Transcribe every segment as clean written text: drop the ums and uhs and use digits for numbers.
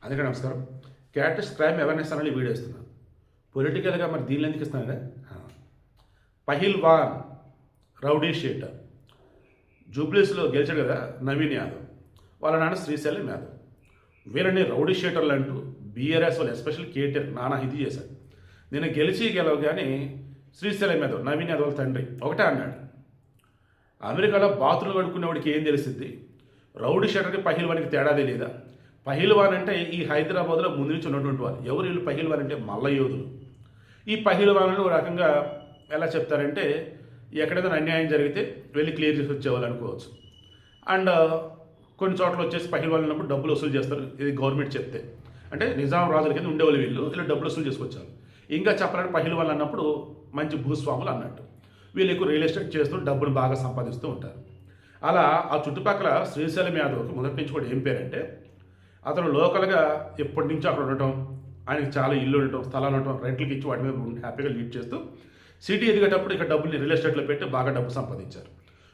అందుకే నమస్కారం. క్యాటస్ crime awareness అని వీడియో ఇస్తున్నాను. పొలిటికల్గా మరి దీనిలో ఎందుకు ఇస్తున్నాను? పహిల్వాన్ రౌడీ షీటర్ జూబ్లీస్లో గెలిచాడు కదా నవీన్ యాదవ్, వాళ్ళ నాన్న శ్రీశైలం యాదవ్. వీళ్ళని రౌడీ షీటర్లు అంటూ బీఆర్ఎస్ వాళ్ళు ఎస్పెషల్ కేటీఆర్ నానా ఇది చేశాడు. నేను గెలవగానే శ్రీశైలం యాదవ్ నవీన్ యాదవ్ వాళ్ళ తండ్రి ఒకటే అన్నాడు, అమెరికాలో బాత్రూమ్ కడుక్కునేవాడికి ఏం తెలిసింది, రౌడీ షీటర్కి పహిల్వాన్కి తేడాదే లేదా? పహిల్వాన్ అంటే ఈ హైదరాబాద్లో ముందు నుంచి ఉన్నటువంటి వాళ్ళు. ఎవరు వీళ్ళు? పహిల్వాన్ అంటే మల్ల యోధులు. ఈ పహిల్వాన్లు ఒక రకంగా ఎలా చెప్తారంటే, ఎక్కడైనా అన్యాయం జరిగితే వెళ్ళి క్లియర్ చేసి వచ్చేవాళ్ళు అనుకోవచ్చు. అండ్ కొన్ని చోట్ల వచ్చేసి పహిల్వాన్ ఉన్నప్పుడు డబ్బులు వసూలు చేస్తారు, ఇది గవర్నమెంట్ చెప్తే. అంటే నిజాం రాజుల కింద ఉండేవాళ్ళు వీళ్ళు, ఇలా డబ్బులు వసూలు చేసుకొచ్చారు. ఇంకా చెప్పాలంటే పహిల్వాన్ అన్నప్పుడు మంచి భూస్వాములు అన్నట్టు. వీళ్ళు ఎక్కువ రియల్ ఎస్టేట్ చేస్తూ డబ్బులు బాగా సంపాదిస్తూ ఉంటారు. అలా ఆ చుట్టుపక్కల శ్రీశైలం యాదవ్కి మొదటి నుంచి కూడా ఏం పేరంటే, అతను లోకల్గా ఎప్పటి నుంచో అక్కడ ఉండటం, ఆయనకి చాలా ఇల్లు ఉండటం, స్థలాలు ఉండటం, రెంట్లకి ఇచ్చి వాటి మీద హ్యాపీగా లీడ్ చేస్తూ సిటీ ఎదిగేటప్పుడు ఇక్కడ డబ్బుల్ని రియల్ ఎస్టేట్లో పెట్టి బాగా డబ్బు సంపాదించారు.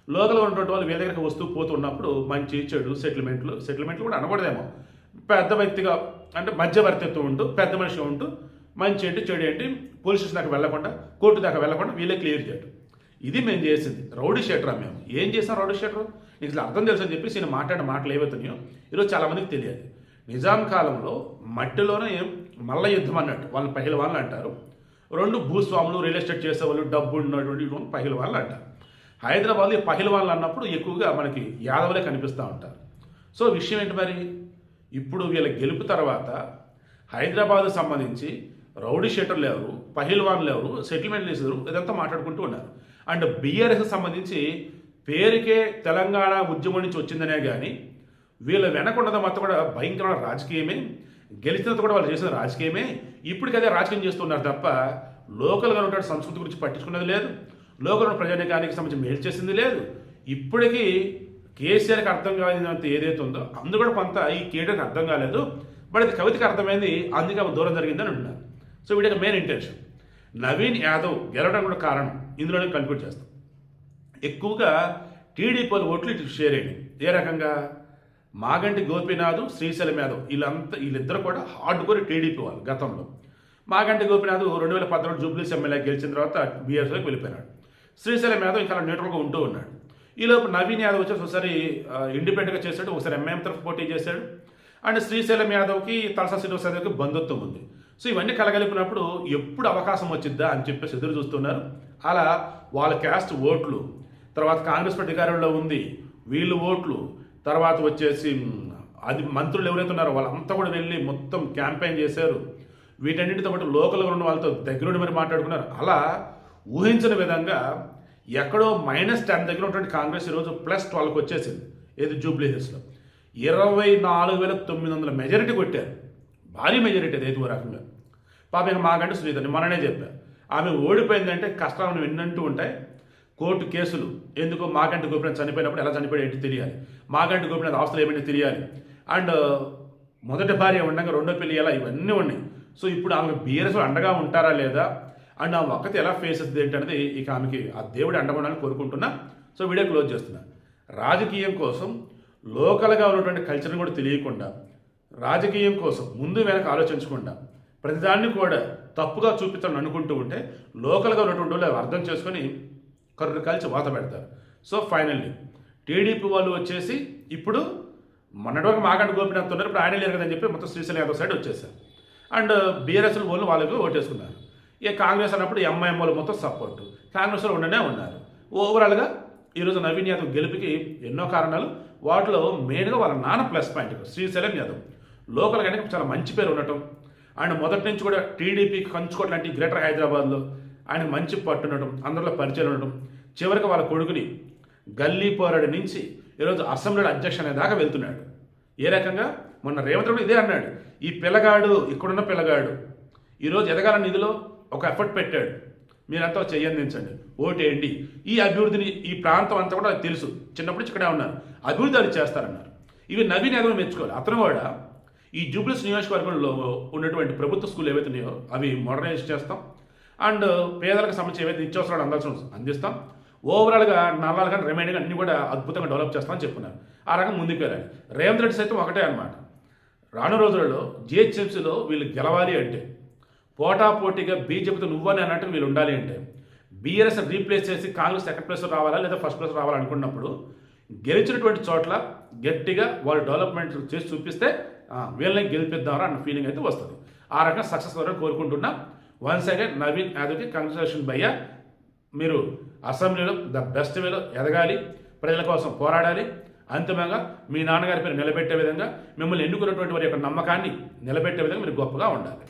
లోకల్గా ఉన్నటువంటి వాళ్ళు వీళ్ళ దగ్గరికి వస్తూ పోతూ ఉన్నప్పుడు మంచి చెడు సెటిల్మెంట్లు కూడా అనకూడదేమో, పెద్ద వ్యక్తిగా అంటే మధ్యవర్తిత్వం ఉంటూ పెద్ద మనిషిగా ఉంటూ మంచి ఏంటి చెడు ఏంటి పోలీస్ స్టేషన్ దాకా వెళ్లకుండా కోర్టు దాకా వెళ్లకుండా వీళ్ళే క్లియర్ చేయడం. ఇది మేము చేసింది. రౌడీ షీటరా మేము. ఏం చేసాం రౌడీ షీటర్? నీకు ఇట్లా అర్థం తెలుసు అని చెప్పేసి నేను మాట్లాడిన మాటలు ఏవైతున్నాయో ఈరోజు చాలామందికి తెలియదు. నిజాం కాలంలో మట్టిలోనే మల్ల యుద్ధం అన్నట్టు వాళ్ళని పహిల్వాన్లు అంటారు. రెండు భూస్వాములు రియల్ ఎస్టేట్ చేసేవాళ్ళు డబ్బు ఉన్నటువంటి పహిల్వాన్లు అంటారు. హైదరాబాద్లో పహిల్వాన్లు అన్నప్పుడు ఎక్కువగా మనకి యాదవులే కనిపిస్తూ ఉంటారు. సో విషయం ఏంటి మరి? ఇప్పుడు వీళ్ళ గెలుపు తర్వాత హైదరాబాద్ సంబంధించి రౌడీ షీటర్లు ఎవరు, పహిల్వాన్లు ఎవరు, సెటిల్మెంట్లు వేసారు, ఇదంతా మాట్లాడుకుంటూ ఉన్నారు. అండ్ బీఆర్ఎస్ సంబంధించి పేరుకే తెలంగాణ ఉద్యమం నుంచి వచ్చిందనే కానీ వీళ్ళ వెనకున్నది మొత్తం కూడా భయంకరమైన రాజకీయమే, గెలిచినంత కూడా వాళ్ళు చేసిన రాజకీయమే. ఇప్పటికి అదే రాజకీయం చేస్తున్నారు తప్ప లోకల్గా ఉన్న సంస్కృతి గురించి పట్టించుకున్నది లేదు, లోకల్ ప్రజానికానికి సంబంధించి మేలు చేసింది లేదు. ఇప్పటికీ కేసీఆర్కి అర్థం కాలేదంత ఏదైతే ఉందో అందు కూడా కొంత ఈ కేటీఆర్కి అర్థం కాలేదు, బట్ అది కవితకి అర్థమైంది, అందుకే ఆమె దూరం జరిగిందని అంటున్నారు. సో వీడికి మెయిన్ ఇంటెన్షన్ నవీన్ యాదవ్ గెలవడం కూడా కారణం ఇందులోనే కన్క్లూడ్ చేస్తాం. ఎక్కువగా టీడీపీ ఓట్లు ఇటు షేర్ అయ్యింది. ఏ రకంగా? మాగంటి గోపీనాథ్, శ్రీశైలం యాదవ్ వీళ్ళిద్దరు కూడా హార్డ్ కోర్ టీడీపీ వాళ్ళు. గతంలో మాగంటి గోపీనాథ్ 2014 జూబ్లీస్ ఎమ్మెల్యే గెలిచిన తర్వాత బీఆర్ఎస్లోకి వెళ్ళిపోయినాడు. శ్రీశైలం యాదవ్ ఇంకా న్యూట్రల్గా ఉంటూ ఉన్నాడు. ఈలోపు నవీన్ యాదవ్ వచ్చేసి ఒకసారి ఇండిపెండెంట్గా చేశాడు, ఒకసారి ఎంఐఎం తరఫు పోటీ చేశాడు. అండ్ శ్రీశైలం యాదవ్కి తలసా శ్రీనివాస్ యాదవ్కి బంధుత్వం ఉంది. సో ఇవన్నీ కలగలిపినప్పుడు ఎప్పుడు అవకాశం వచ్చిద్దా అని చెప్పేసి ఎదురు చూస్తున్నారు. అలా వాళ్ళ క్యాస్ట్ ఓట్లు, తర్వాత కాంగ్రెస్ పార్టీ అధికారంలో ఉంది వీళ్ళు ఓట్లు, తర్వాత వచ్చేసి అది మంత్రులు ఎవరైతే ఉన్నారో వాళ్ళంతా కూడా వెళ్ళి మొత్తం క్యాంపెయిన్ చేశారు. వీటన్నిటితో పాటు లోకల్గా ఉన్న వాళ్ళతో దగ్గరుండి మరి మాట్లాడుకున్నారు. అలా ఊహించిన విధంగా ఎక్కడో -10 దగ్గర ఉన్నటువంటి కాంగ్రెస్ ఈరోజు +12కి వచ్చేసింది. ఏది? జూబ్లీ హిల్స్లో 24,900 మెజారిటీ కొట్టారు. భారీ మెజారిటీ అది. ఏదో రకంగా పాప ఇక మాకంటే సునీత మననే చెప్పారు, ఆమె ఓడిపోయిందంటే కష్టాలను ఎన్నంటూ ఉంటాయి. కోర్టు కేసులు ఎందుకు? మాగంటి గోపీనాథ్ చనిపోయినప్పుడు ఎలా చనిపోయాడు ఏంటి తెలియాలి, మాగంటి గోపీనాథ్ ఆస్తులు ఏమైనా తెలియాలి, అండ్ మొదటి భార్య ఉండగా రెండో పెళ్లి ఎలా, ఇవన్నీ ఉన్నాయి. సో ఇప్పుడు ఆమెకు బీఆర్ఎస్ అండగా ఉంటారా లేదా, అండ్ ఆమె ఒక్కటి ఎలా ఫేస్ అవుతుంది ఏంటనేది ఇక ఆమెకి ఆ దేవుడి అండగొండాలని కోరుకుంటున్నా. సో వీడియో క్లోజ్ చేస్తున్నా. రాజకీయం కోసం లోకల్గా ఉన్నటువంటి కల్చర్ని కూడా తెలియకుండా, రాజకీయం కోసం ముందు వెనక ఆలోచించకుండా ప్రతిదాన్ని కూడా తప్పుగా చూపించాలని అనుకుంటూ ఉంటే లోకల్గా ఉన్నటువంటి వాళ్ళు అర్థం చేసుకొని కర్రు కలిసి వాత పెడతారు. సో ఫైనల్లీ టీడీపీ వాళ్ళు వచ్చేసి ఇప్పుడు మొన్నటి మాగంటి గోపీనాథ్ ఉన్నారు, ఇప్పుడు ఆయన లేరు కదని చెప్పి మొత్తం శ్రీశైలం యాదవ్ సైడ్ వచ్చేసారు. అండ్ బీఆర్ఎస్ వాళ్ళు వాళ్ళకి ఓటేసుకున్నారు. ఇక కాంగ్రెస్ అన్నప్పుడు ఎంఐఎం వాళ్ళు మొత్తం సపోర్ట్, కాంగ్రెస్లో ఉండనే ఉన్నారు. ఓవరాల్గా ఈరోజు నవీన్ యాదవ్ గెలుపుకి ఎన్నో కారణాలు, వాటిలో మెయిన్గా వాళ్ళ నాన్న ప్లస్ పాయింట్ శ్రీశైలం యాదవ్. లోకల్గా చాలా మంచి పేరు ఉండటం, అండ్ మొదటి నుంచి కూడా టీడీపీకి కంచుకోవడం లాంటి గ్రేటర్ హైదరాబాద్లో ఆయనకు మంచి పట్టు ఉండటం, అందరిలో పరిచయం ఉండటం, చివరికి వాళ్ళ కొడుకుని గల్లీ పోరాడి నుంచి ఈరోజు అసెంబ్లీ అధ్యక్ష అనే దాకా వెళ్తున్నాడు. ఏ రకంగా? మొన్న రేవంత్ రెడ్డి ఇదే అన్నాడు, ఈ పిల్లగాడు ఇక్కడున్న పిల్లగాడు ఈరోజు ఎదగాలని నిధిలో ఒక ఎఫర్ట్ పెట్టాడు, మీరంతా చెయ్యందించండి, ఓటేయండి, ఈ అభివృద్ధిని ఈ ప్రాంతం అంతా కూడా తెలుసు, చిన్నప్పటి నుంచి ఇక్కడే ఉన్నారు, అభివృద్ధి అది చేస్తారన్నారు. ఇవి నవీన్ యాదవ్ మెచ్చుకోవాలి. అతను కూడా ఈ జూబ్లీస్ నియోజకవర్గంలో ఉన్నటువంటి ప్రభుత్వ స్కూల్ ఏవైతే ఉన్నాయో అవి మోడర్నైజ్ చేస్తాం, అండ్ పేదలకు సంబంధించి ఏవైతే నిత్యావసరాలు అందిస్తాం, ఓవరాల్గా నల్లాలు కానీ రిమైనింగ్ అన్ని కూడా అద్భుతంగా డెవలప్ చేస్తామని చెప్పున్నారు. ఆ రకంగా ముందుకు వెళ్ళాలి. రేవంత్ రెడ్డి సైతం ఒకటే అనమాట, రాను రోజులలో జిహెచ్ఎంసీలో వీళ్ళు గెలవాలి అంటే పోటాపోటీగా బీజేపీతో నువ్వని అన్నట్టు వీళ్ళు ఉండాలి అంటే బీఆర్ఎస్ రీప్లేస్ చేసి కాంగ్రెస్ సెకండ్ ప్లేస్లో రావాలా లేదా ఫస్ట్ ప్లేస్ రావాలా అనుకున్నప్పుడు గెలిచినటువంటి చోట్ల గట్టిగా వాళ్ళు డెవలప్మెంట్ చేసి చూపిస్తే వీళ్ళని గెలిపిద్దామరా అన్న ఫీలింగ్ అయితే వస్తుంది. ఆ రకంగా సక్సెస్ అవ్వాలని కోరుకుంటున్నా. వన్స్ అగైన్ నవీన్ యాదవ్కి కంగ్రాచులేషన్ భయ్యా. మీరు అసెంబ్లీలో ద బెస్ట్ వేలో ఎదగాలి, ప్రజల కోసం పోరాడాలి, అంతిమంగా మీ నాన్నగారి పేరు నిలబెట్టే విధంగా మిమ్మల్ని ఎన్నుకున్నటువంటి వారి యొక్క నమ్మకాన్ని నిలబెట్టే విధంగా మీరు గొప్పగా ఉండాలి.